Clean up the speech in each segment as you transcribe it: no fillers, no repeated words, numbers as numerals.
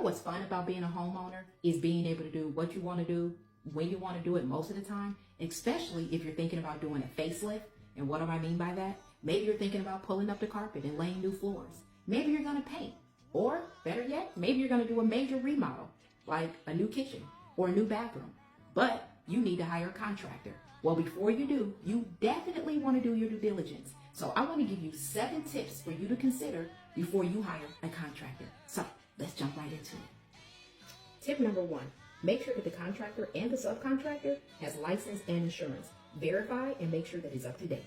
know what's fun about being a homeowner is being able to do what you want to do when you want to do it most of the time, especially if you're thinking about doing a facelift. And what do I mean by that? Maybe you're thinking about pulling up the carpet and laying new floors. Maybe you're going to paint. Or better yet, maybe you're going to do a major remodel, like a new kitchen or a new bathroom. But you need to hire a contractor. Well, before you do, you definitely want to do your due diligence. So I want to give you 7 tips for you to consider before you hire a contractor. So let's jump right into it. Tip number 1, make sure that the contractor and the subcontractor has license and insurance. Verify and make sure that it's up to date.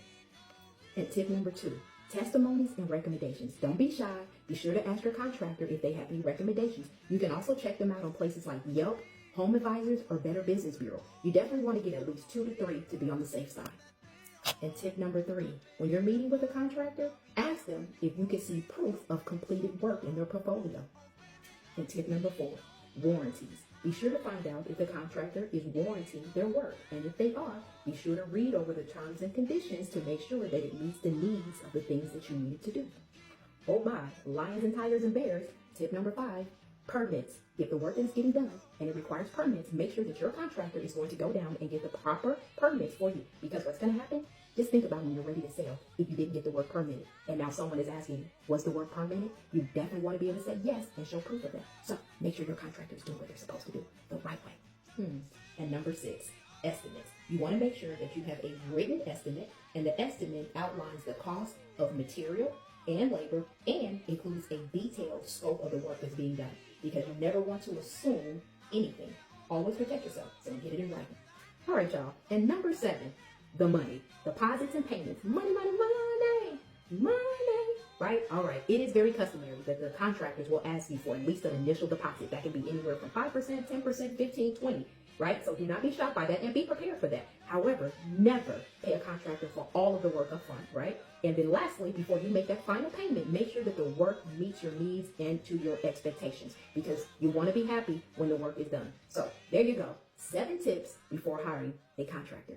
And tip number 2, testimonies and recommendations. Don't be shy. Be sure to ask your contractor if they have any recommendations. You can also check them out on places like Yelp, Home Advisors, or Better Business Bureau. You definitely want to get at least 2 to 3 to be on the safe side. And tip number 3, when you're meeting with a contractor, ask them if you can see proof of completed work in their portfolio. And tip number 4, warranties. Be sure to find out if the contractor is warranting their work. And if they are, be sure to read over the terms and conditions to make sure that it meets the needs of the things that you need to do. Oh my, lions and tigers and bears. Tip number 5, permits. If the work is getting done and it requires permits, make sure that your contractor is going to go down and get the proper permits for you. Because what's going to happen? Just think about when you're ready to sell, if you didn't get the work permitted, and now someone is asking, was the work permitted? You definitely want to be able to say yes and show proof of that. So make sure your contractor is doing what they're supposed to do the right way. And number 6, estimates. You want to make sure that you have a written estimate, and the estimate outlines the cost of material and labor and includes a detailed scope of the work that's being done, because you never want to assume anything. Always protect yourself, so get it in writing. All right, y'all. And number 7, the money, deposits and payments. Money, money, money, money, right? All right. It is very customary that the contractors will ask you for at least an initial deposit. That can be anywhere from 5%, 10%, 15, 20, right? So do not be shocked by that and be prepared for that. However, never pay a contractor for all of the work up front, right? And then lastly, before you make that final payment, make sure that the work meets your needs and to your expectations, because you want to be happy when the work is done. So there you go. 7 tips before hiring a contractor.